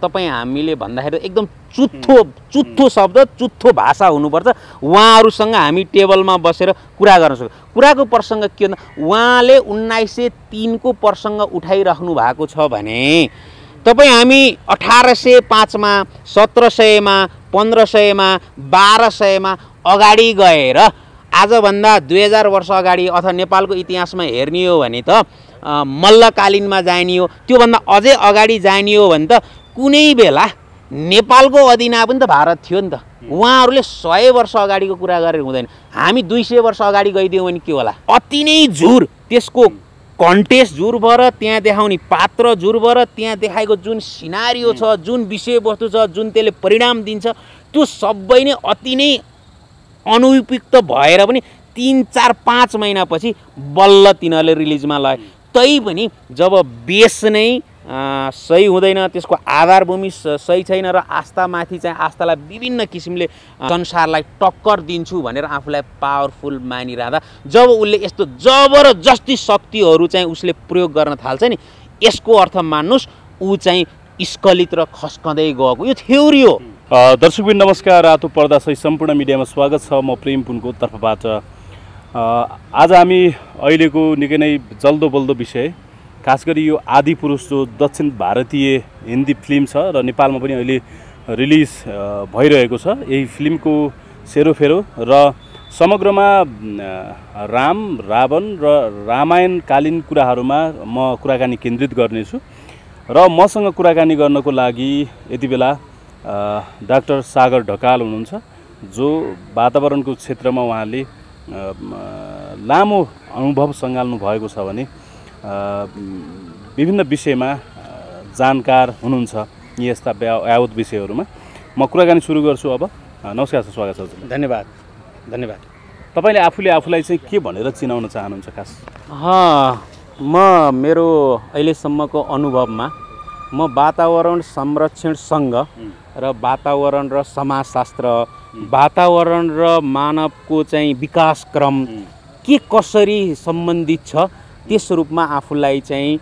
तपाईँ हामीले भन्दाखेरि एकदम चुत्थो शब्द चुत्थो भाषा हुनुपर्छ। उहाँहरूसँग हामी टेबलमा बसेर कुरा गर्न सक्छौँ। कुराको प्रसङ्ग के भन्दा उहाँले 1903 को प्रसङ्ग उठाइराख्नु भएको छ भने तपाईँ हामी 1805 मा 1700 मा 1500 मा 1200 मा अगाडि गएर आजभन्दा 2000 वर्ष अगाडि अथवा नेपालको इतिहासमा हेर्ने हो भने त मल्लकालीनमा जाने हो, त्योभन्दा अझै अगाडि जाने हो भने त कुनै बेला नेपालको अधीनमा पनि त भारत थियो नि त। उहाँहरूले 100 वर्ष अगाडिको कुरा गरेर हुँदैन। हामी 200 वर्ष अगाडि गइदियौँ भने के होला? अति नै झुर, त्यसको कन्टेस्ट झुर भएर, त्यहाँ देखाउने पात्र झुर भएर, त्यहाँ देखाएको जुन सिनारियो छ, जुन विषयवस्तु छ, जुन त्यसले परिणाम दिन्छ, त्यो सबै नै अति नै अनुपयुक्त भएर पनि 3, 4, 5 महिनापछि बल्ल तिनीहरूले रिलिजमा लगे। तै पनि जब बेस नै सही हुँदैन, त्यसको आधारभूमि सही छैन र आस्थामाथि चाहिँ आस्थालाई विभिन्न किसिमले संसारलाई टक्कर दिन्छु भनेर आफूलाई पावरफुल मानिरहँदा जब उसले यस्तो जबरजस्ती शक्तिहरू चाहिँ उसले प्रयोग गर्न थाल्छ नि, यसको अर्थ मान्नुहोस् ऊ चाहिँ स्खलित र खस्कँदै गएको यो थ्योरी हो। दर्शकबिन नमस्कार, रातो पर्दा सहित सम्पूर्ण मिडियामा स्वागत छ। म प्रेम पुनको तर्फबाट आज हामी अहिलेको निकै नै जल्दो बल्दो विषय, खास गरी यो आदिपुरुष जो दक्षिण भारतीय हिन्दी फिल्म छ र नेपालमा पनि अहिले रिलिज भइरहेको छ, यही फिल्मको सेरोफेरो र समग्रमा राम रावण र रामायणकालीन कुराहरूमा म कुराकानी केन्द्रित गर्नेछु। र मसँग कुराकानी गर्नको लागि यति बेला डाक्टर सागर ढकाल हुनुहुन्छ, जो वातावरणको क्षेत्रमा उहाँले लामो अनुभव सङ्घाल्नु भएको छ भने विभिन्न विषयमा जानकार हुनुहुन्छ यी यस्ता यावत विषयहरूमा। म कुराकानी सुरु गर्छु अब। नमस्कार सर, स्वागत छ हजुर। धन्यवाद। धन्यवाद। तपाईँले आफूलाई चाहिँ के भनेर चिनाउन चाहनुहुन्छ खास? म मेरो अहिलेसम्मको अनुभवमा म वातावरण संरक्षण सङ्घ र वातावरण र समाजशास्त्र, वातावरण र मानवको चाहिँ विकास क्रम के कसरी सम्बन्धित छ त्यस रूपमा आफूलाई चाहिँ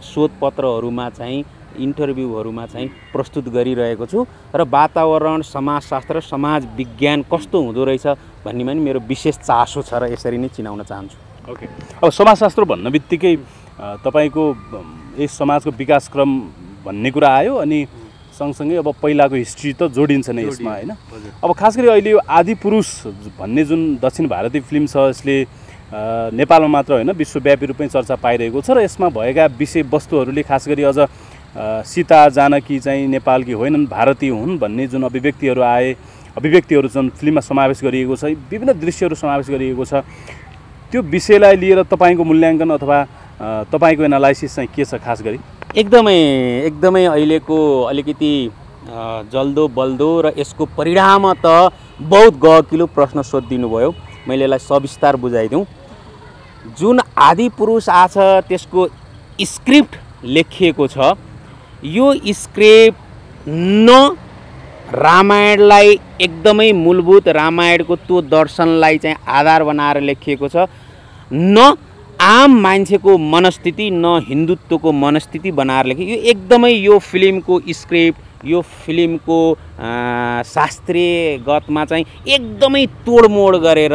शोधपत्रहरूमा चाहिँ इन्टरभ्यूहरूमा चाहिँ प्रस्तुत गरिरहेको छु र वातावरण समाजशास्त्र समाज विज्ञान कस्तो हुँदो रहेछ भन्नेमा नि मेरो विशेष चासो छ र यसरी नै चिनाउन चाहन्छु। ओके, अब समाजशास्त्र भन्ने बित्तिकै तपाईँको यस समाजको विकास क्रम भन्ने कुरा आयो, अनि सँगसँगै अब पहिलाको हिस्ट्री त जोडिन्छ नै यसमा, होइन? अब खास गरी अहिले यो आदिपुरुष भन्ने जुन दक्षिण भारतीय फिल्म छ, यसले नेपालमा मात्र होइन विश्वव्यापी रूपमै चर्चा पाइरहेको छ र यसमा भएका विषयवस्तुहरूले खास गरी अझ सीता जानकी चाहिँ नेपालकी होइनन् भारतीय हुन् भन्ने जुन अभिव्यक्तिहरू जुन फिल्ममा समावेश गरिएको छ, विभिन्न दृश्यहरू समावेश गरिएको छ, त्यो विषयलाई लिएर तपाईँको मूल्याङ्कन अथवा तपाईँको एनालाइसिस चाहिँ के छ खास गरी? एकदमै अहिलेको अलिकति जल्दो बल्दो र यसको परिणाम त बहुत गहकिलो प्रश्न सोधिदिनु भयो। मैले यसलाई सविस्तार बुझाइदिउँ। जुन आदिपुरुष आछ त्यसको स्क्रिप्ट लेखिएको छ, यो स्क्रिप्ट न रामायणलाई एकदमै मूलभूत रामायणको त्यो दर्शनलाई चाहिँ आधार बनाएर लेखिएको छ, न आम मान्छेको मनस्थिति, न हिन्दुत्वको मनस्थिति बनाएर लेखिएको। यो एकदमै यो फिल्मको स्क्रिप्ट, यो फिल्मको शास्त्रीयगतमा चाहिँ एकदमै तोडमोड गरेर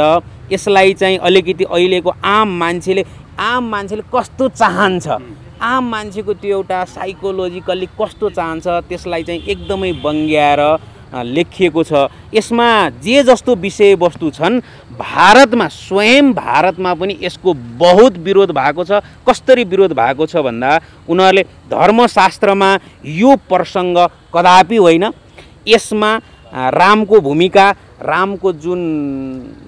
यसलाई चाहिँ अलिकति अहिलेको आम मान्छेले कस्तो चाहन्छ, आम मान्छेको त्यो एउटा साइकोलोजिकल्ली कस्तो चाहन्छ त्यसलाई चाहिँ एकदमै बङ्ग्याएर लेखिएको छ। यसमा जे जस्तो विषयवस्तु छन्, भारतमा स्वयं भारतमा पनि यसको बहुत विरोध भएको छ। कसरी विरोध भएको छ भन्दा उनीहरूले धर्मशास्त्रमा यो प्रसङ्ग कदापि होइन, यसमा रामको भूमिका, रामको जुन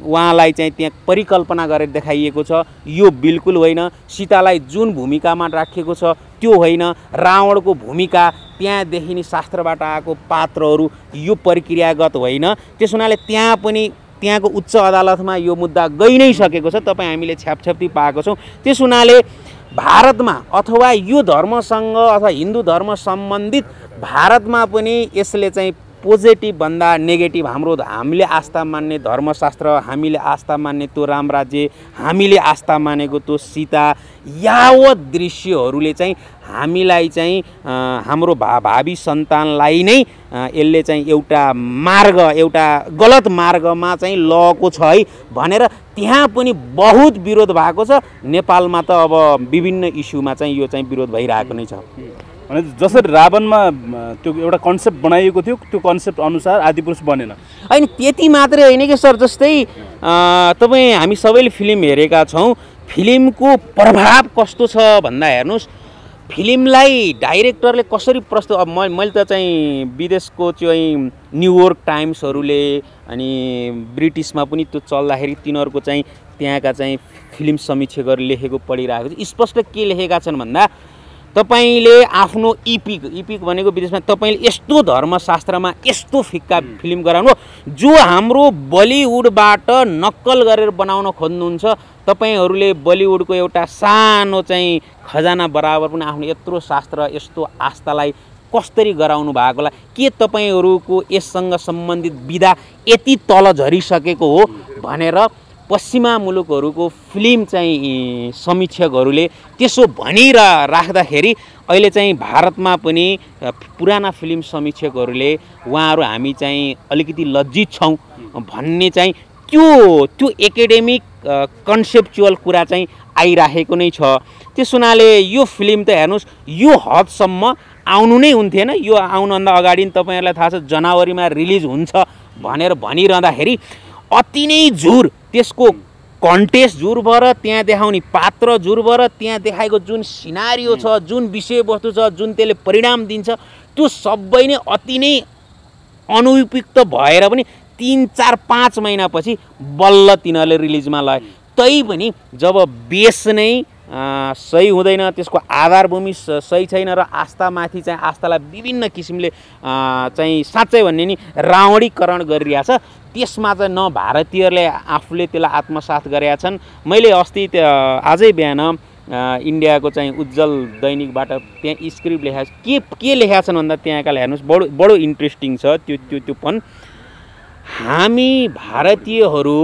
उहाँलाई चाहिँ त्यहाँ परिकल्पना गरेर देखाइएको छ यो बिल्कुल होइन, सीतालाई जुन भूमिकामा राखिएको छ त्यो होइन, रावणको भूमिका त्यहाँ देखिने शास्त्रबाट आएको पात्रहरू यो प्रक्रियागत होइन। त्यस हुनाले त्यहाँ पनि त्यहाँको उच्च अदालतमा यो मुद्दा गइ नै सकेको छ, तपाईँ हामीले छ्यापछ्याप्ती पाएको छौँ। त्यस हुनाले भारतमा अथवा यो धर्मसँग अथवा हिन्दू धर्म सम्बन्धित भारतमा पनि यसले चाहिँ पोजिटिभ भन्दा नेगेटिभ, हामीले आस्था मान्ने धर्मशास्त्र, हामीले आस्था मान्ने त्यो राम राज्य, हामीले आस्था मानेको त्यो सीता, यावत दृश्यहरूले चाहिँ हामीलाई चाहिँ हाम्रो भावी सन्तानलाई नै यसले चाहिँ एउटा मार्ग, एउटा गलत मार्गमा चाहिँ लगेको छ है भनेर त्यहाँ पनि बहुत विरोध भएको छ। नेपालमा त अब विभिन्न इस्युमा चाहिँ यो चाहिँ विरोध भइरहेको नै छ। भने जसरी रावणमा त्यो एउटा कन्सेप्ट बनाइएको थियो त्यो कन्सेप्ट अनुसार आदिपुरुष बनेन। होइन त्यति मात्रै होइन कि सर, जस्तै तपाईँ हामी सबैले फिल्म हेरेका छौँ, फिल्मको प्रभाव कस्तो छ भन्दा हेर्नुहोस्, फिल्मलाई डाइरेक्टरले कसरी प्रस्तुत, अब मैले त चाहिँ विदेशको चाहिँ न्युयोर्क टाइम्सहरूले अनि ब्रिटिसमा पनि त्यो चल्दाखेरि तिनीहरूको चाहिँ त्यहाँका चाहिँ फिल्म समीक्षकहरूले लेखेको पढिरहेको छ। स्पष्ट के लेखेका छन् भन्दा तपाईले आफ्नो इपिक भनेको विदेशमा तपाईले यस्तो धर्मशास्त्रमा यस्तो फिक्का फिल्म गराउनु जो हाम्रो बलिउडबाट नक्कल गरेर बनाउन खोज्नुहुन्छ। तपाईहरूले बलिउडको एउटा सानो चाहिँ खजाना बराबर पनि आफ्नो यत्रो शास्त्र यस्तो आस्थालाई कसरी गराउनु भएकोला, के तपाईहरूको यससँग सम्बन्धित विधा यति तल झरिसकेको हो भनेर पश्चिमा मुलुकहरूको फिल्म चाहिँ समीक्षकहरूले त्यसो राख्दाखेरि अहिले चाहिँ भारतमा पनि पुराना फिल्म समीक्षकहरूले उहाँहरू हामी चाहिँ अलिकति लज्जित छौँ भन्ने चाहिँ त्यो एकाडेमिक कन्सेप्चुअल कुरा चाहिँ आइराखेको नै छ। त्यस हुनाले यो फिल्म त हेर्नुहोस् यो हदसम्म आउनु नै हुन्थेन। यो आउनुभन्दा अगाडि तपाईँहरूलाई थाहा छ जनवरीमा रिलिज हुन्छ भनेर भनिरहँदाखेरि अति नै झुर, त्यसको कन्टेस्ट झुर भएर, त्यहाँ देखाउने पात्र झुर भएर, त्यहाँ देखाएको जुन सिनारियो छ, जुन विषयवस्तु छ, जुन त्यसले परिणाम दिन्छ, त्यो सबै नै अति नै अनुपयुक्त भएर पनि 3, 4, 5 महिनापछि बल्ल तिनीहरूले रिलिजमा लगे। तैपनि जब बेस नै सही हुँदैन, त्यसको आधारभूमि सही छैन र आस्थामाथि चाहिँ आस्थालाई विभिन्न किसिमले चाहिँ साँच्चै भन्ने नि रावणीकरण गरिरहेछ, त्यसमा चाहिँ न भारतीयहरूले आफूले त्यसलाई आत्मसात गरेका छन्। मैले अस्ति आजै बिहान इन्डियाको चाहिँ उज्जवल दैनिकबाट त्यहाँ स्क्रिप्ट लेखेको के लेखेका छन् भन्दा त्यहाँकाले हेर्नुहोस् बडो इन्ट्रेस्टिङ छ त्यो पनि। हामी भारतीयहरू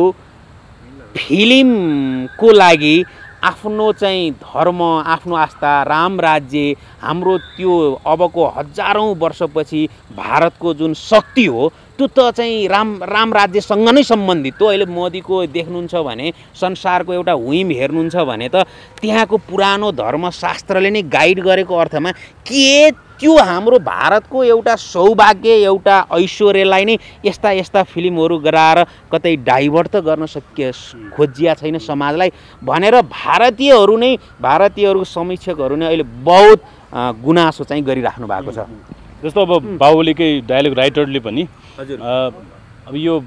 फिल्मको लागि आफ्नो चाहिँ धर्म, आफ्नो आस्था, राम राज्य, हाम्रो त्यो अबको हजारौँ वर्षपछि भारतको जुन शक्ति हो त्यो त चाहिँ राम राज्यसँग नै सम्बन्धित हो। अहिले मोदीको देख्नुहुन्छ भने संसारको एउटा हुइम हेर्नुहुन्छ भने त त्यहाँको पुरानो धर्मशास्त्रले नै गाइड गरेको अर्थमा के त्यो हाम्रो भारतको एउटा सौभाग्य, एउटा ऐश्वर्यलाई नै यस्ता फिल्महरू गराएर कतै डाइभर्ट त गर्न खोजिया छैन समाजलाई भनेर भारतीयहरू समीक्षकहरू नै अहिले बहुत गुनासो चाहिँ गरिराख्नु भएको छ। जस्तो अब बाहुबलीकै डायलग राइटरले पनि अब यो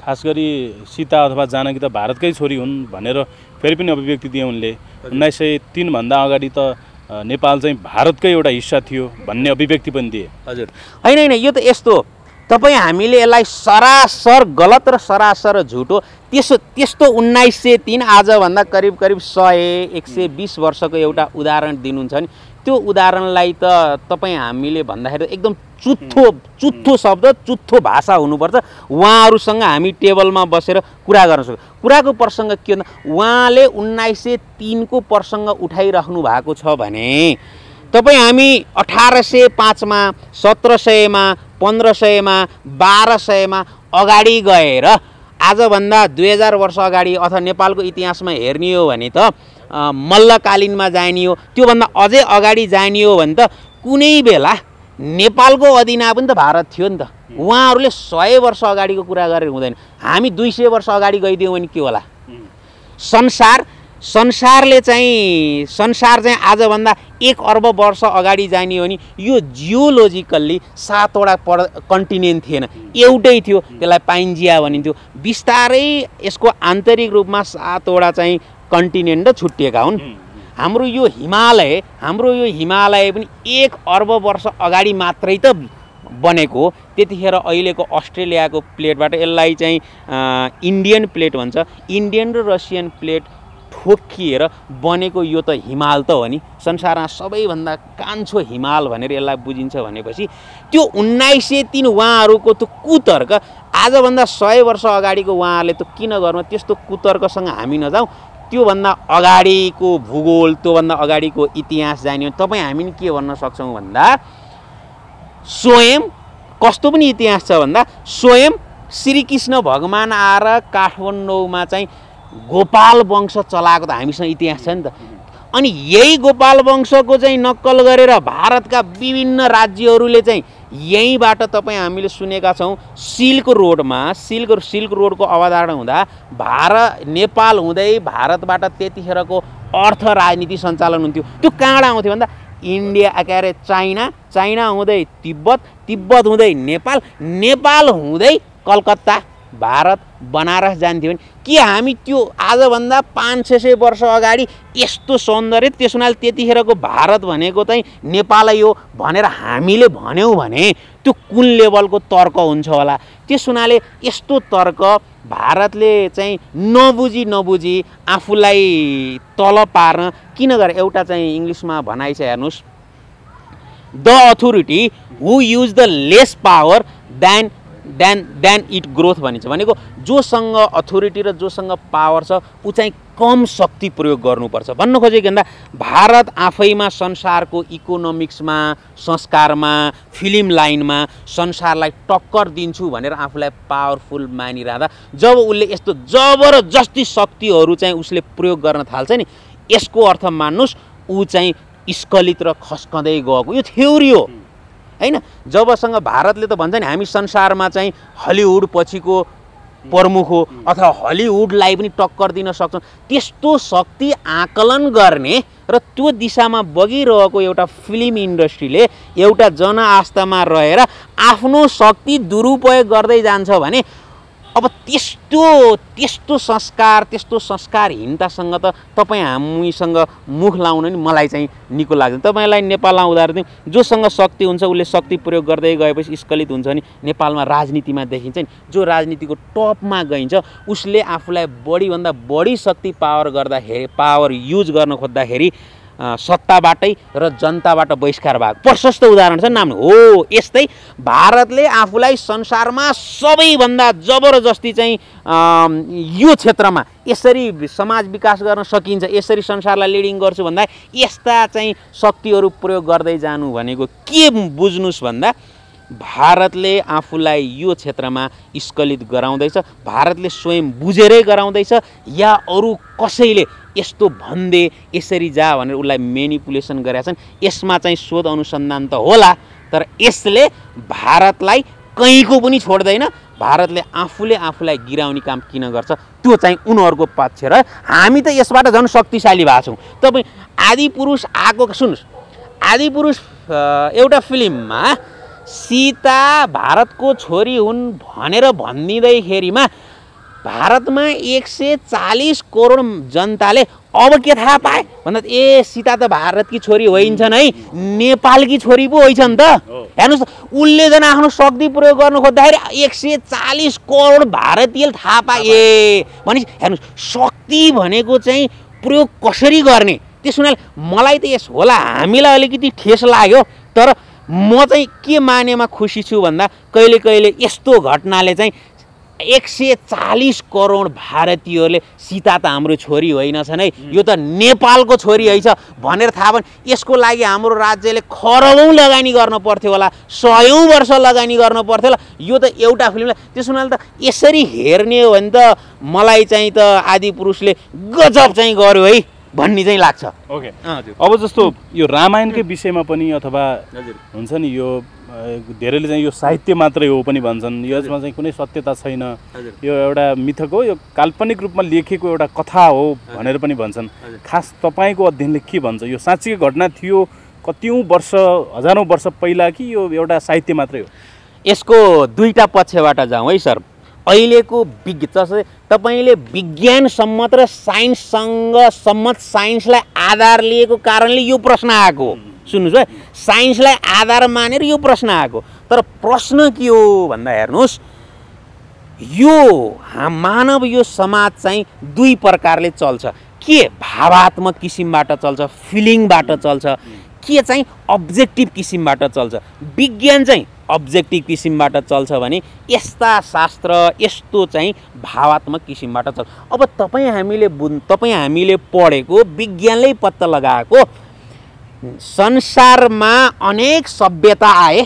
खास गरी सीता अथवा जानकी त भारतकै छोरी हुन् भनेर फेरि पनि अभिव्यक्ति दिए उनले। 1903 भन्दा अगाडि त नेपाल चाहिँ भारतकै एउटा हिस्सा थियो भन्ने अभिव्यक्ति पनि दिए। हजुर होइन यो त यस्तो तपाईँ हामीले यसलाई सरासर गलत र सरासर झुटो त्यस्तो 1903 आजभन्दा करिब 100-120 वर्षको एउटा उदाहरण दिनुहुन्छ नि, त्यो उदाहरणलाई त तपाईँ हामीले भन्दाखेरि एकदम चुत्थो शब्द, चुत्थो भाषा हुनुपर्छ। उहाँहरूसँग हामी टेबलमा बसेर कुरा गर्न सक्छौँ। कुराको प्रसङ्ग के भन्दा उहाँले 1903 को प्रसङ्ग उठाइराख्नु भएको छ भने तपाईँ हामी 1805 मा 1700 मा 1500 मा 1200 मा अगाडि गएर आजभन्दा 2000 वर्ष अगाडि अथवा नेपालको इतिहासमा हेर्ने हो भने त मल्लकालीनमा जाने हो, त्योभन्दा अझै अगाडि जाने हो भने त कुनै बेला नेपालको अधीनमा पनि त भारत थियो नि त। उहाँहरूले 100 वर्ष अगाडिको कुरा गरेर हुँदैन। हामी 200 वर्ष अगाडि गइदियौँ भने के होला? संसार चाहिँ आजभन्दा 1 अर्ब वर्ष अगाडि जाने हो भने यो जियोलोजिकल्ली 7 वटा कन्टिनेन्ट थिएन, एउटै थियो, त्यसलाई पाइन्जिया भनिन्थ्यो। बिस्तारै यसको आन्तरिक रूपमा 7 वटा चाहिँ कन्टिनेन्ट छुट्टिएका हुन्। हाम्रो यो हिमालय पनि 1 अर्ब वर्ष अगाडि मात्रै त बनेको हो। त्यतिखेर अहिलेको अस्ट्रेलियाको प्लेटबाट यसलाई चाहिँ इन्डियन प्लेट भन्छ, इन्डियन र रसियन प्लेट ठोकिएर बनेको यो त हिमाल त हो नि, संसारमा सबैभन्दा कान्छो हिमाल भनेर यसलाई बुझिन्छ भनेपछि त्यो 1903 उहाँहरूको त्यो कुतर्क आजभन्दा 100 वर्ष अगाडिको उहाँहरूले त किन गर्नु, त्यस्तो कुतर्कसँग हामी नजाउँ। त्योभन्दा अगाडिको भूगोल, त्योभन्दा अगाडिको इतिहास जान्यो तपाईँ हामी के भन्न सक्छौँ भन्दा स्वयं कस्तो पनि इतिहास छ भन्दा स्वयं श्रीकृष्ण भगवान आएर काठमाडौँमा चाहिँ गोपाल वंश चलाएको त हामीसँग इतिहास छ नि त। अनि यही गोपाल वंशको चाहिँ नक्कल गरेर भारतका विभिन्न राज्यहरूले चाहिँ यहीँबाट तपाईँ हामीले सुनेका छौँ सिल्क रोडको अवधारणा हुँदा नेपाल हुँदै भारतबाट त्यतिखेरको अर्थ राजनीति सञ्चालन हुन्थ्यो। त्यो कहाँबाट आउँथ्यो भन्दा इन्डिया के अरे चाइना हुँदै तिब्बत हुँदै नेपाल हुँदै कलकत्ता भारत बनारस जान्थ्यो भने के हामी त्यो आजभन्दा 500-600 वर्ष अगाडि यस्तो सौन्दर्य त्यस हुनाले त्यतिखेरको भारत भनेको चाहिँ नेपालै हो भनेर हामीले भन्यौँ भने त्यो कुन लेभलको तर्क हुन्छ होला। त्यस हुनाले यस्तो तर्क भारतले चाहिँ नबुझी आफूलाई तल पार्न किन गरे। एउटा चाहिँ इङ्ग्लिसमा भनाइ छ हेर्नुहोस्, the authority who use the less power than it growth भनिन्छ। भनेको जोसँग अथोरिटी र जोसँग पावर छ ऊ चाहिँ कम शक्ति प्रयोग गर्नुपर्छ भन्न खोजेको भन्दा भारत आफैमा संसारको इकोनोमिक्समा, संस्कारमा, फिल्म लाइनमा संसारलाई टक्कर दिन्छु भनेर आफूलाई पावरफुल मानिरहँदा जब उसले यस्तो जबरजस्ती शक्तिहरू चाहिँ उसले प्रयोग गर्न थाल्छ नि यसको अर्थ मान्नुहोस् ऊ चाहिँ स्खलित र खस्कँदै गएको यो थ्योरी हो हैन। जबसँग भारतले त भन्छ नि हामी संसारमा चाहिँ हलिउड पछिको प्रमुख हो अथवा हलिउडलाई पनि टक्कर दिन सक्छौँ त्यस्तो शक्ति आकलन गर्ने र त्यो दिशामा बगिरहेको एउटा फिल्म इन्डस्ट्रीले एउटा जनआस्थामा रहेर आफ्नो शक्ति दुरुपयोग गर्दै जान्छ भने अब त्यस्तो संस्कारहीनतासँग त तपाईँ हामीसँग मुख लाउन नि मलाई चाहिँ निको लाग्दैन। तपाईँलाई नेपालमा उदाहरण दिउँ, जोसँग शक्ति हुन्छ उसले शक्ति प्रयोग गर्दै गएपछि स्खलित हुन्छ नि नेपालमा राजनीतिमा देखिन्छ नि जो राजनीतिको टपमा गइन्छ उसले आफूलाई बढीभन्दा बढी शक्ति पावर युज गर्न खोज्दाखेरि सत्ताबाटै र जनताबाट बहिष्कार भएको प्रशस्त उदाहरण छ। नाम हो यस्तै भारतले आफूलाई संसारमा सबैभन्दा जबरजस्ती चाहिँ यो क्षेत्रमा यसरी समाज विकास गर्न सकिन्छ यसरी संसारलाई लिडिङ गर्छु भन्दा यस्ता चाहिँ शक्तिहरू प्रयोग गर्दै जानु भनेको के बुझ्नुस् भन्दा भारतले आफूलाई यो क्षेत्रमा स्खलित गराउँदैछ, भारतले स्वयं बुझेरै गराउँदैछ या अरू कसैले यस्तो भन्दे यसरी जा भनेर उसलाई मेनिपुलेसन गरेका छन्। यसमा चाहिँ शोध अनुसन्धान त होला तर यसले भारतलाई कहीँको पनि छोड्दैन। भारतले आफूलाई गिराउने काम किन गर्छ त्यो चाहिँ उनीहरूको पक्ष र हामी त यसबाट झन् शक्तिशाली भएको छौँ। तपाईँ आदिपुरुष आएको सुन्नुहोस्, आदिपुरुष एउटा फिल्ममा सीता भारतको छोरी हुन् भनेर भनिदिँदैखेरिमा भारतमा 140 करोड जनताले अब के थाहा पाए भन्दा ए सीता त भारतकी छोरी होइन्छन् है नेपालकी छोरी पो होइछ नि त। हेर्नुहोस् उसले झन् आफ्नो शक्ति प्रयोग गर्नु खोज्दाखेरि 140 करोड भारतीयले थाहा पाए भने हेर्नुहोस् शक्ति भनेको चाहिँ प्रयोग कसरी गर्ने। त्यस हुनाले मलाई त यस होला हामीलाई अलिकति ठेस लाग्यो तर म चाहिँ के मानेमा खुसी छु भन्दा कहिले कहिले यस्तो घटनाले चाहिँ 140 करोड भारतीयहरूले सीता त हाम्रो छोरी होइनछन् है यो त नेपालको छोरी है भनेर थाहा भयो। यसको लागि हाम्रो राज्यले खरबौँ लगानी गर्न पर्थ्यो होला, 100औं वर्ष लगानी गर्न पर्थ्यो होला यो त एउटा फिल्मलाई। त्यसो हुनाले त यसरी हेर्ने हो भने त मलाई चाहिँ त आदिपुरुषले गजब चाहिँ गर्यो है भन्ने चाहिँ लाग्छ। ओके अब जस्तो यो रामायणकै विषयमा पनि अथवा हुन्छ नि यो धेरैले चाहिँ यो साहित्य मात्रै हो पनि भन्छन्, यसमा चाहिँ कुनै सत्यता छैन, यो एउटा मिथक हो, यो काल्पनिक रूपमा लेखेको एउटा कथा हो भनेर पनि भन्छन्। खास तपाईँको अध्ययनले के भन्छ, यो साँच्चीकै घटना थियो कतिौँ वर्ष हजारौँ वर्ष पहिला कि यो एउटा साहित्य मात्रै हो? यसको दुईटा पक्षबाट जाउँ है सर। अहिलेको तपाईँले विज्ञान सम्मत र साइन्ससँग सम्मत साइन्सलाई आधार लिएको कारणले यो प्रश्न आएको। सुन्नुहोस् है, साइन्सलाई आधार मानेर यो प्रश्न आएको। तर प्रश्न के हो भन्दा हेर्नुहोस् यो मानव यो समाज चाहिँ दुई प्रकारले चल्छ। के भावात्मक किसिमबाट चल्छ, फिलिङबाट चल्छ, के चाहिँ अब्जेक्टिभ किसिमबाट चल्छ। विज्ञान चाहिँ अब्जेक्टिभ किसिमबाट चल्छ भने यस्ता शास्त्र यस्तो चाहिँ भावात्मक किसिमबाट चल्छ। अब तपाईँ हामीले पढेको विज्ञानले पत्ता लगाएको संसारमा अनेक सभ्यता आए,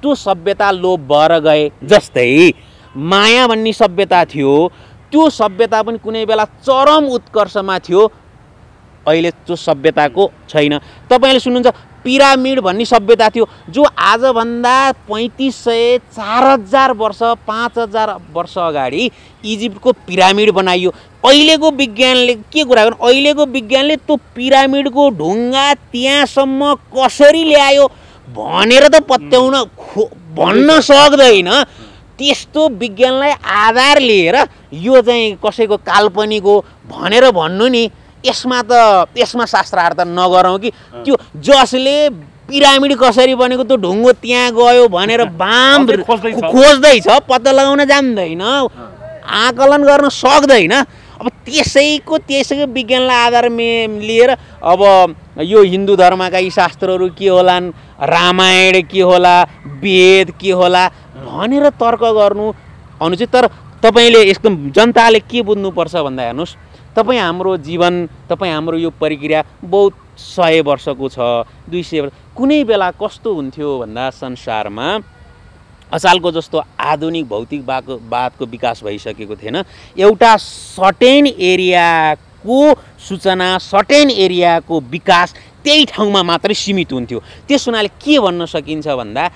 त्यो सभ्यता लोप भएर गए। जस्तै माया भन्ने सभ्यता थियो, त्यो सभ्यता पनि कुनै बेला चरम उत्कर्षमा थियो, अहिले त्यो सभ्यताको छैन। तपाईँले सुन्नुहुन्छ पिरामिड भन्ने सभ्यता थियो, जो आजभन्दा 3500 4000 वर्ष 5000 वर्ष अगाडि इजिप्टको पिरामिड बनाइयो। अहिलेको विज्ञानले के कुरा गर्नु, अहिलेको विज्ञानले त्यो पिरामिडको ढुङ्गा त्यहाँसम्म कसरी ल्यायो भनेर त पत्याउन भन्न सक्दैन। त्यस्तो विज्ञानलाई आधार लिएर यो चाहिँ कसैको काल्पनिक हो भनेर भन्नु नि, यसमा शास्त्रार्थ नगरौँ कि त्यो जसले पिरामिड कसरी बनेको त्यो ढुङ्गो त्यहाँ गयो भनेर बाम खोज्दैछ, पत्ता लगाउन जान्दैन, आकलन गर्न सक्दैन। अब त्यसैको विज्ञानलाई आधार लिएर अब यो हिन्दू धर्मका यी शास्त्रहरू के होलान्, रामायण के होला, वेद के होला भनेर तर्क गर्नु अनुचित। तर तपाईँले यसको जनताले के बुझ्नुपर्छ भन्दा हेर्नुहोस्, तपाईँ हाम्रो जीवन, तपाईँ हाम्रो यो प्रक्रिया बहुत 100 वर्षको छ, 200 वर्ष। कुनै बेला कस्तो हुन्थ्यो भन्दा संसारमा असालको जस्तो आधुनिक भौतिकवादको विकास भइसकेको थिएन। एउटा सर्टेन एरियाको सूचना, सर्टेन एरियाको विकास त्यही ठाउँमा मात्रै सीमित हुन्थ्यो। त्यस हुनाले के भन्न सकिन्छ भन्दा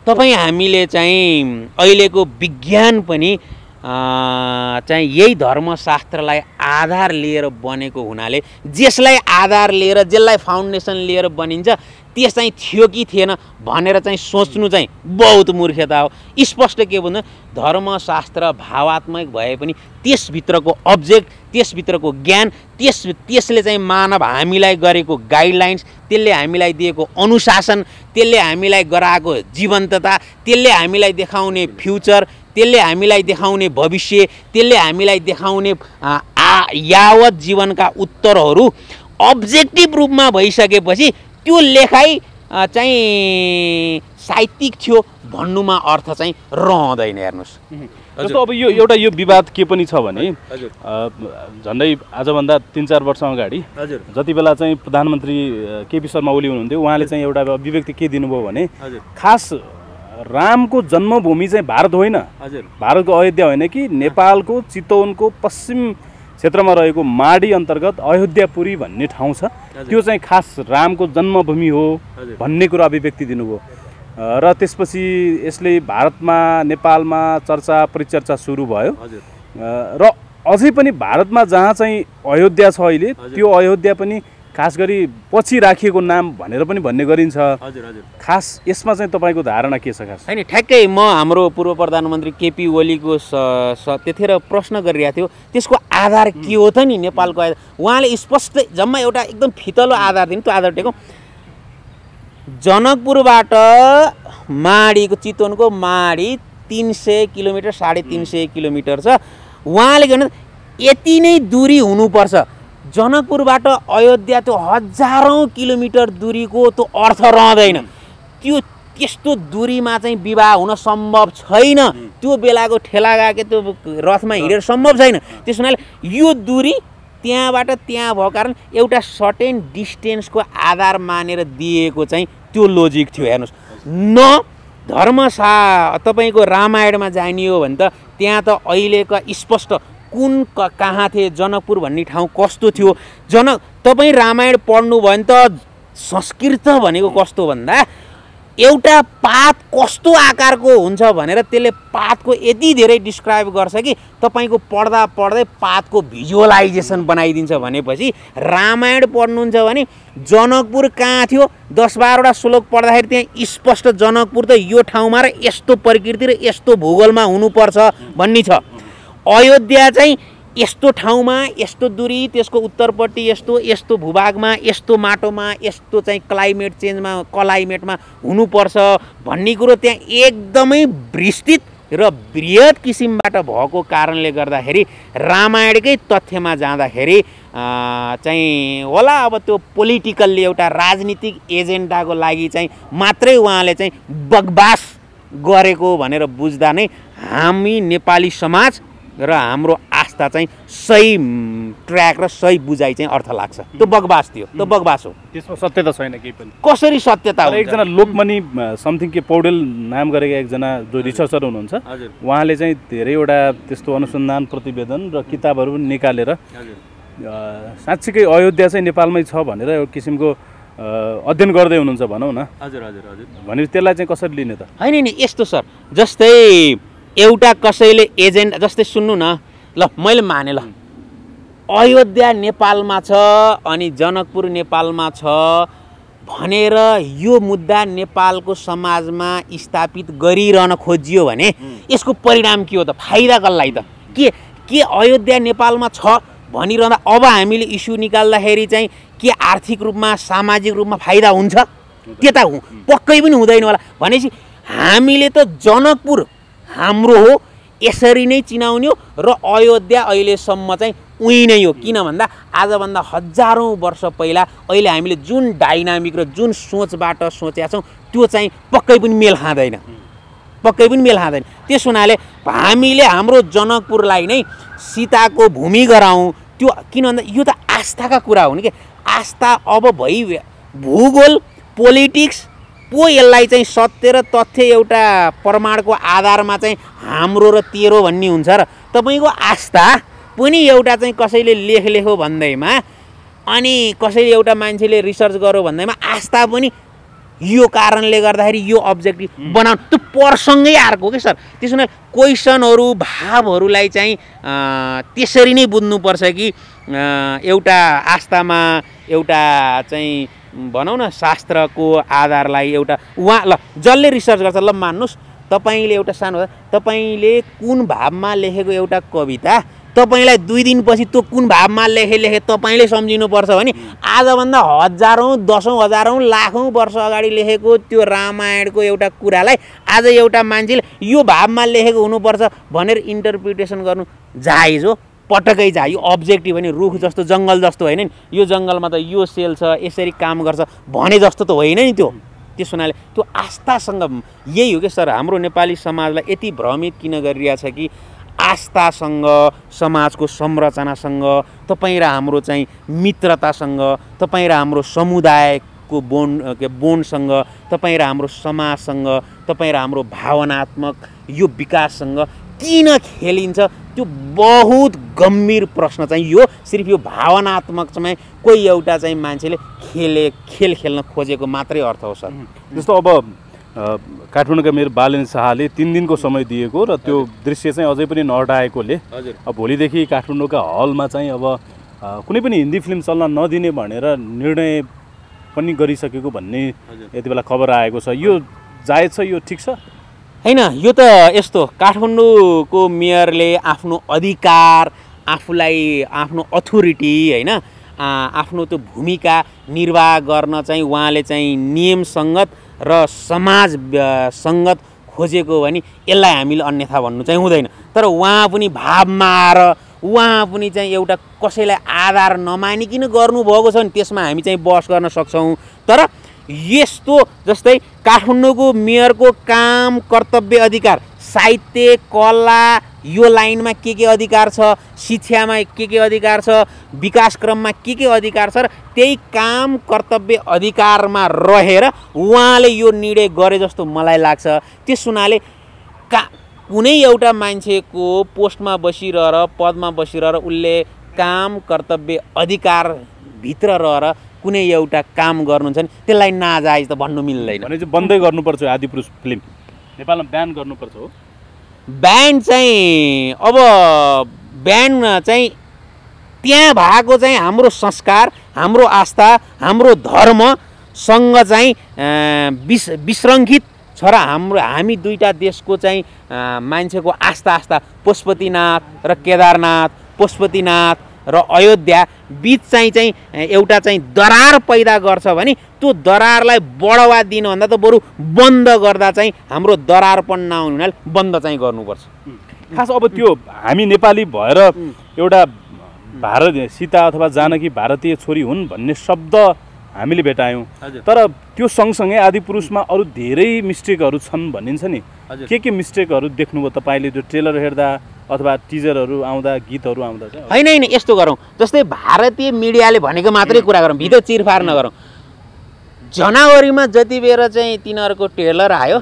तपाईँ हामीले चाहिँ अहिलेको विज्ञान पनि चाहिँ यही धर्मशास्त्रलाई आधार लिएर बनेको हुनाले, जसलाई आधार लिएर जसलाई फाउन्डेसन लिएर बनिन्छ त्यस चाहिँ थियो कि थिएन भनेर चाहिँ सोच्नु चाहिँ बहुत मूर्खता हो। स्पष्ट के भन्नु, धर्मशास्त्र भावात्मक भए पनि त्यसभित्रको अब्जेक्ट, त्यसभित्रको ज्ञान, त्यसले चाहिँ मानव हामीलाई गरेको गाइडलाइन्स, त्यसले हामीलाई दिएको अनुशासन, त्यसले हामीलाई गराएको जीवन्तता, त्यसले हामीलाई देखाउने फ्युचर, त्यसले हामीलाई देखाउने भविष्य, त्यसले हामीलाई देखाउने यावत जीवनका उत्तरहरू अब्जेक्टिभ रूपमा भइसकेपछि त्यो लेखाइ चाहिँ साहित्यिक थियो भन्नुमा अर्थ चाहिँ रहँदैन। हेर्नुहोस्, जस्तो अब यो विवाद के पनि छ भने झन्डै आजभन्दा 3-4 वर्ष अगाडि जति बेला चाहिँ प्रधानमन्त्री केपी शर्मा ओली हुनुहुन्थ्यो, उहाँले चाहिँ एउटा अभिव्यक्ति के दिनुभयो भने खास रामको जन्मभूमि चाहिँ भारत होइन, भारतको अयोध्या होइन कि नेपालको चितवनको पश्चिम क्षेत्रमा रहेको माडी अन्तर्गत अयोध्यापुरी भन्ने ठाउँ छ, त्यो चाहिँ खास रामको जन्मभूमि हो भन्ने कुरा अभिव्यक्ति दिनुभयो। र त्यसपछि यसले भारतमा नेपालमा चर्चा परिचर्चा सुरु भयो र अझै पनि भारतमा जहाँ चाहिँ अयोध्या छ अहिले, त्यो अयोध्या पनि खास गरी पछि राखिएको नाम भनेर पनि भन्ने गरिन्छ। खास यसमा चाहिँ तपाईँको धारणा के छ? खास होइन, ठ्याक्कै म हाम्रो पूर्व प्रधानमन्त्री केपी ओलीको त्यतिखेर प्रश्न गरिरहेको थियो, त्यसको आधार के हो त नि नेपालको आधार। उहाँले स्पष्ट जम्मा एउटा एकदम फितलो आधार दिनु, त्यो आधार टेको जनकपुरबाट माडीको चितवनको माडी 300 किलोमिटर 350 किलोमिटर छ। उहाँले भन्नु यति नै दूरी हुनुपर्छ। जनकपुरबाट अयोध्या त्यो हजारौं किलोमिटर दूरीको त्यो अर्थ रहँदैन। त्यस्तो दूरीमा चाहिँ विवाह हुन सम्भव छैन। त्यो बेलाको ठेलागाके त्यो रथमा हिँडेर सम्भव छैन। त्यस हुनाले यो दूरी त्यहाँबाट त्यहाँ भएको कारण एउटा सर्टेन डिस्टेन्सको आधार मानेर दिएको चाहिँ त्यो लोजिक थियो। हेर्नुहोस् न, तपाईँको रामायणमा जानियो भने त त्यहाँ त अहिलेका स्पष्ट कुन कहाँ थिए, जनकपुर भन्ने ठाउँ कस्तो थियो। तपाईँ रामायण पढ्नु भयो भने त संस्कृत भनेको कस्तो भन्दा एउटा पात कस्तो आकारको हुन्छ भनेर त्यसले पातको यति धेरै डिस्क्राइब गर्छ कि तपाईँको पढ्दा पढ्दै पातको भिजुअलाइजेसन बनाइदिन्छ। भनेपछि रामायण पढ्नुहुन्छ भने जनकपुर कहाँ थियो 10-12 वटा श्लोक पढ्दाखेरि त्यहाँ स्पष्ट जनकपुर त यो ठाउँमा र यस्तो प्रकृति र यस्तो भूगोलमा हुनुपर्छ भन्ने छ। अयोध्या चाहिँ यस्तो ठाउँमा यस्तो दूरी, त्यसको उत्तरपट्टि यस्तो भूभागमा, यस्तो माटोमा, यस्तो चाहिँ क्लाइमेटमा हुनुपर्छ भन्ने कुरो त्यहाँ एकदमै विस्तृत र बृहत किसिमबाट भएको कारणले गर्दाखेरि रामायणकै तथ्यमा जाँदाखेरि चाहिँ होला अब त्यो पोलिटिकल्ली एउटा राजनीतिक एजेन्डाको लागि चाहिँ मात्रै उहाँले चाहिँ बकवास गरेको भनेर बुझ्दा नै हामी नेपाली समाज र हाम्रो आस्था चाहिँ सही ट्र्याक र सही बुझाइ चाहिँ अर्थ लाग्छ। त्यो बकवास थियो, त्यो बकवास हो, त्यसमा सत्यता छैन केही पनि। कसरी सत्यता हुन्छ? एकजना लोकमणि समथिङ के पौडेल नाम गरेका एकजना जो रिसर्चर हुनुहुन्छ, उहाँले चाहिँ धेरैवटा त्यस्तो अनुसन्धान प्रतिवेदन र किताबहरू पनि निकालेर साँच्चीकै अयोध्या चाहिँ नेपालमै छ भनेर एउटा किसिमको अध्ययन गर्दै हुनुहुन्छ भनौँ न। हजुर हजुर हजुर। भनेपछि त्यसलाई चाहिँ कसरी लिने त? होइन नि यस्तो सर, जस्तै एउटा कसैले एजेन्ट जस्तै सुन्नु न, ल मैले माने ल अयोध्या नेपालमा छ अनि जनकपुर नेपालमा छ भनेर यो मुद्दा नेपालको समाजमा स्थापित गरिरहन खोजियो भने यसको परिणाम के हो त? फाइदा कसलाई त? के अयोध्या नेपालमा छ भनिरहँदा अब हामीले इस्यु निकाल्दाखेरि चाहिँ के आर्थिक रूपमा सामाजिक रूपमा फाइदा हुन्छ? त्यता पक्कै पनि हुँदैन होला। भनेपछि हामीले त जनकपुर हाम्रो हो यसरी नै चिनाउने हो र अयोध्या अहिलेसम्म चाहिँ उही नै हो। किन भन्दा आजभन्दा हजारौँ वर्ष पहिला अहिले हामीले जुन डाइनामिक र जुन सोचबाट सोचेका छौँ त्यो चाहिँ पक्कै पनि मेल खाँदैन, पक्कै पनि मेल खाँदैन। त्यस हुनाले हामीले हाम्रो जनकपुरलाई नै सीताको भूमि गराउँ, त्यो किन भन्दा यो त आस्थाका कुरा हुन् कि आस्था अब भूगोल पोलिटिक्स पो यसलाई चाहिँ सत्य र तथ्य एउटा प्रमाणको आधारमा चाहिँ हाम्रो र तेरो भन्ने हुन्छ र तपाईँको आस्था पनि एउटा चाहिँ कसैले लेखो भन्दैमा अनि कसैले एउटा मान्छेले रिसर्च गर्यो भन्दैमा आस्था पनि यो कारणले गर्दाखेरि यो अब्जेक्टिभ बनाउनु त्यो परसँगै अर्को के सर। त्यसो भने क्वेसनहरू भावहरूलाई चाहिँ त्यसरी नै बुझ्नुपर्छ कि एउटा आस्थामा एउटा चाहिँ भनौँ न शास्त्रको आधारलाई एउटा उहाँ ल जसले रिसर्च गर्छ ल मान्नुहोस् तपाईँले एउटा सानो तपाईँले कुन भावमा लेखेको एउटा कविता तपाईँलाई 2 दिनपछि त्यो कुन भावमा लेखे तपाईँले सम्झिनुपर्छ भने आजभन्दा हजारौँ दसौँ हजारौँ लाखौँ वर्ष अगाडि लेखेको त्यो रामायणको एउटा कुरालाई आज एउटा मान्छेले यो भावमा लेखेको हुनुपर्छ भनेर इन्टरप्रिटेसन गर्नु जायज हो, पटक्कै जा। यो अब्जेक्टिभ भने रुख जस्तो जङ्गल जस्तो होइन नि, यो जङ्गलमा त यो सेल छ यसरी काम गर्छ भने जस्तो त होइन नि त्यो। त्यस हुनाले त्यो आस्थासँग यही हो कि सर, हाम्रो नेपाली समाजलाई यति भ्रमित किन गरिरहेछ कि आस्थासँग समाजको संरचनासँग तपाईँ र हाम्रो चाहिँ मित्रतासँग तपाईँ र हाम्रो समुदायको बोन्डसँग तपाईँ र हाम्रो समाजसँग तपाईँ र हाम्रो भावनात्मक यो विकाससँग किन खेलिन्छ त्यो बहुत गम्भीर प्रश्न चाहिँ यो सिर्फ यो भावनात्मक चाहिँ कोही एउटा चाहिँ मान्छेले खेल खेल्न खोजेको मात्रै अर्थ हो सर। जस्तो अब काठमाडौँका मेरो बालेन शाहले 3 दिनको समय दिएको र त्यो दृश्य चाहिँ अझै पनि नहटाएकोले अब भोलिदेखि काठमाडौँका हलमा चाहिँ अब कुनै पनि हिन्दी फिल्म चल्न नदिने भनेर निर्णय पनि गरिसकेको भन्ने यति बेला खबर आएको छ। यो जायज छ? यो ठिक छ? होइन, यो त यस्तो काठमाडौँको मेयरले आफ्नो अधिकार आफूलाई आफ्नो अथोरिटी होइन आफ्नो त्यो भूमिका निर्वाह गर्न चाहिँ उहाँले चाहिँ नियम सङ्गत र समाज सङ्गत खोजेको भने यसलाई हामीले अन्यथा भन्नु चाहिँ हुँदैन। तर उहाँ पनि भावमा आएर उहाँ पनि चाहिँ एउटा कसैलाई आधार नमानिकन गर्नुभएको छ भने त्यसमा हामी चाहिँ बहस गर्न सक्छौँ। तर यस्तो जस्तै काठमाडौँको मेयरको काम कर्तव्य अधिकार साहित्य कला यो लाइनमा के अधिकार छ, शिक्षामा के अधिकार छ, विकास क्रममा के अधिकार छ र त्यही काम कर्तव्य अधिकारमा रहेर उहाँले यो निर्णय गरे जस्तो मलाई लाग्छ। त्यस हुनाले कुनै एउटा मान्छेको पोस्टमा बसिरहेर पदमा बसिरहेर उसले काम कर्तव्य अधिकारभित्र रहेर कुनै एउटा काम गर्नुहुन्छ भने त्यसलाई नाजायज त भन्नु मिल्दैन। भने चाहिँ बन्दै गर्नुपर्छ आदिपुरुष फिल्म नेपालमा ब्यान गर्नुपर्छ हो? ब्यान चाहिँ अब ब्यान चाहिँ त्यहाँ भएको चाहिँ हाम्रो संस्कार हाम्रो आस्था हाम्रो धर्मसँग चाहिँ विसृङ्खित छ र हामी दुईटा देशको चाहिँ मान्छेको आस्था पशुपतिनाथ र केदारनाथ पशुपतिनाथ र अयोध्या बिच चाहिँ एउटा चाहिँ दरार पैदा गर्छ भने त्यो दरारलाई बढावा दिनुभन्दा त बरु बन्द गर्दा चाहिँ हाम्रो दरारपन नआउने हुनाले बन्द चाहिँ गर्नुपर्छ। खास अब त्यो हामी नेपाली भएर एउटा भारत सीता अथवा जानकी भारतीय छोरी हुन् भन्ने शब्द हामीले भेटायौँ, तर त्यो सँगसँगै आदिपुरुषमा अरू धेरै मिस्टेकहरू छन् भनिन्छ नि। के मिस्टेकहरू देख्नुभयो तपाईँले त्यो ट्रेलर हेर्दा अथवा टिजरहरू आउँदा गीतहरू आउँदा चाहिँ? होइन यस्तो गरौँ, जस्तै भारतीय मिडियाले भनेको मात्रै कुरा गरौँ, भित्र चिरफार नगरौँ। जनवरीमा जति बेर चाहिँ तिनीहरूको ट्रेलर आयो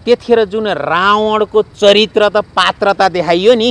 त्यतिखेर जुन रावणको चरित्र त पात्रता देखाइयो नि,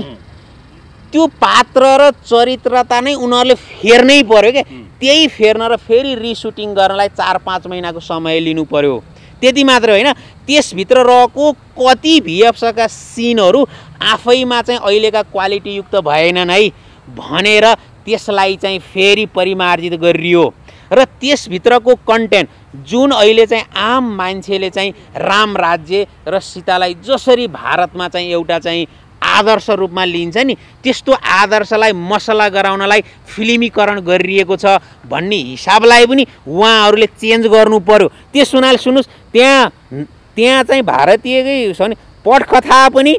त्यो पात्र र चरित्रता नै उनीहरूले फेर्नै पर्यो क्या। त्यही फेर्न र फेरि रिसुटिङ गर्नलाई 4-5 महिनाको समय लिनु पर्यो। त्यति मात्र होइन, त्यसभित्र रहेको कति भिएफएसका सिनहरू आफैमा चाहिँ अहिलेका क्वालिटीयुक्त भएनन् है भनेर त्यसलाई चाहिँ फेरि परिमार्जित गरियो। र त्यसभित्रको कन्टेन्ट जुन अहिले चाहिँ आम मान्छेले चाहिँ राम राज्य र सीतालाई जसरी भारतमा चाहिँ एउटा चाहिँ आदर्श रूपमा लिन्छ नि, त्यस्तो आदर्शलाई मसला गराउनलाई फिल्मीकरण गरिएको छ भन्ने हिसाबलाई पनि उहाँहरूले चेन्ज गर्नु पर्यो। त्यस हुनाले सुन्नुहोस्, त्यहाँ चाहिँ भारतीयकै छ भने पटकथा पनि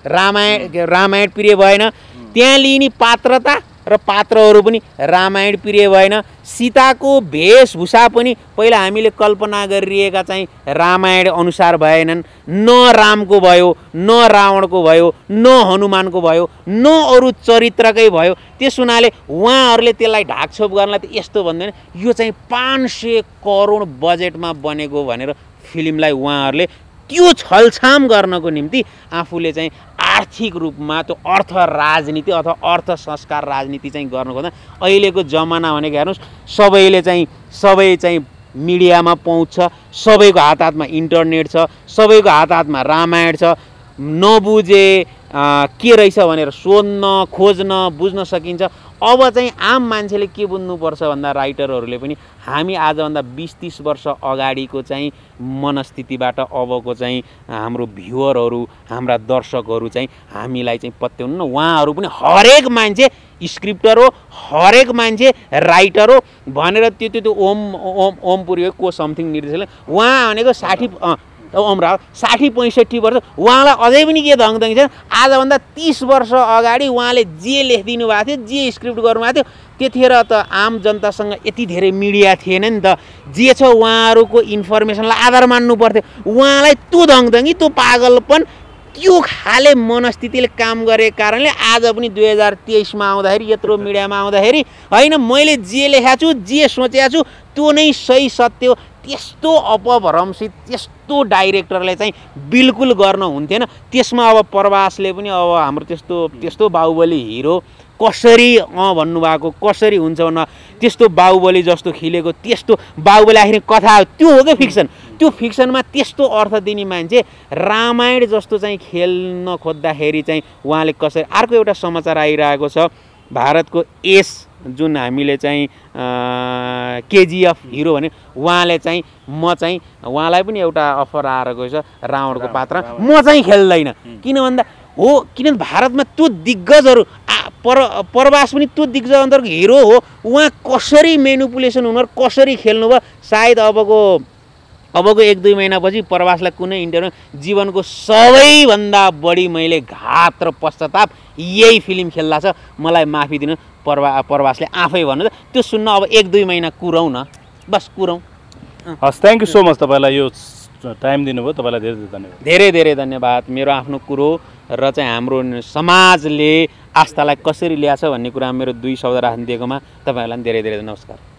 रामायण प्रिय भएन, त्यहाँ लिने पात्रता र पात्रहरू पनि रामायण प्रिय भएन, सीताको वेशभूषा पनि पहिला हामीले कल्पना गरिरहेका चाहिँ रामायण अनुसार भएनन्। न रामको भयो, न रावणको भयो, न हनुमानको भयो, न अरू चरित्रकै भयो। त्यस हुनाले उहाँहरूले त्यसलाई ढाकछोप गर्नलाई त यस्तो भन्दैन, यो चाहिँ 500 करोड बजेटमा बनेको भनेर फिल्मलाई उहाँहरूले त्यो छलछाम गर्नको निम्ति आफूले चाहिँ आर्थिक रूपमा त्यो अर्थ राजनीति अथवा अर्थ संस्कार राजनीति चाहिँ गर्नु खोज्दा अहिलेको जमाना भनेको हेर्नुहोस्, सबै चाहिँ मिडियामा पहुँच छ, सबैको हातमा इन्टरनेट छ, सबैको हातमा रामायण छ। नबुझे के रहेछ भनेर सोध्न खोज्न बुझ्न सकिन्छ। अब चाहिँ आम मान्छेले के बुझ्नुपर्छ भन्दा राइटरहरूले पनि हामी आजभन्दा 20-30 वर्ष अगाडिको चाहिँ मनस्थितिबाट अबको चाहिँ हाम्रो भ्युअरहरू हाम्रा दर्शकहरू चाहिँ हामीलाई चाहिँ पत्याउनु न। उहाँहरू पनि हरेक मान्छे स्क्रिप्टर हो, हरेक मान्छे राइटर हो भनेर त्यो ओमपुरी हो को समथिङ निर्देशक, उहाँ भनेको 60-65 वर्ष, उहाँलाई अझै पनि के धङधङ छ। आजभन्दा 30 वर्ष अगाडि उहाँले जे लेखिदिनु भएको थियो, जे स्क्रिप्ट गर्नुभएको थियो, त्यतिखेर त आम जनतासँग यति धेरै मिडिया थिएन नि त। जे छ उहाँहरूको इन्फर्मेसनलाई आधार मान्नु पर्थ्यो। उहाँलाई त्यो धङधङी, त्यो पागलपन, त्यो खाले मनस्थितिले काम गरेको कारणले आज पनि 2023मा आउँदाखेरि यत्रो मिडियामा आउँदाखेरि होइन मैले जे लेखेको छु, जे सोचेको छु त्यो नै सही सत्य हो। त्यस्तो अपभ्रंशित त्यस्तो डाइरेक्टरले चाहिँ बिल्कुल गर्न हुन्थेन। त्यसमा अब प्रवासले पनि अब हाम्रो त्यस्तो बाहुबली हिरो कसरी भन्नुभएको, कसरी हुन्छ भन्नु, त्यस्तो बाहुबली जस्तो खिलेको त्यस्तो बाहुबली आखिर कथा त्यो हो क्या फिक्सन। त्यो फिक्सनमा त्यस्तो अर्थ दिने मान्छे रामायण जस्तो चाहिँ खेल्न खोज्दाखेरि चाहिँ उहाँले कसरी। अर्को एउटा समाचार आइरहेको छ, भारतको एस जुन हामीले चाहिँ केजिएफ हिरो भने उहाँले चाहिँ उहाँलाई पनि एउटा अफर आएर गएछ रावणको पात्र, म चाहिँ खेल्दैन। किन भन्दा हो, किनभने भारतमा त्यो दिग्गजहरू प्रवास पनि त्यो दिग्गज अन्तर्गत हिरो हो। उहाँ कसरी मेनिपुलेसन हुनु, कसरी खेल्नुभयो, सायद अबको 1-2 महिनापछि प्रवासलाई कुनै इन्टरभ्यू जीवनको सबैभन्दा बढी मैले घात र पश्चाताप यही फिल्म खेल्दा छ, मलाई माफी दिनु प्रवासले आफै भन्नु। त्यो सुन्न अब 1-2 महिना कुरौँ न, बस कुरौँ। हस्, थ्याङ्क यू सो मच। तपाईँलाई यो टाइम दिनुभयो, तपाईँलाई धेरै धन्यवाद। धेरै धन्यवाद। मेरो आफ्नो कुरो र चाहिँ हाम्रो समाजले आस्थालाई कसरी ल्याछ भन्ने कुरा मेरो 2 शब्द राख्न दिएकोमा तपाईँहरूलाई धेरै नमस्कार।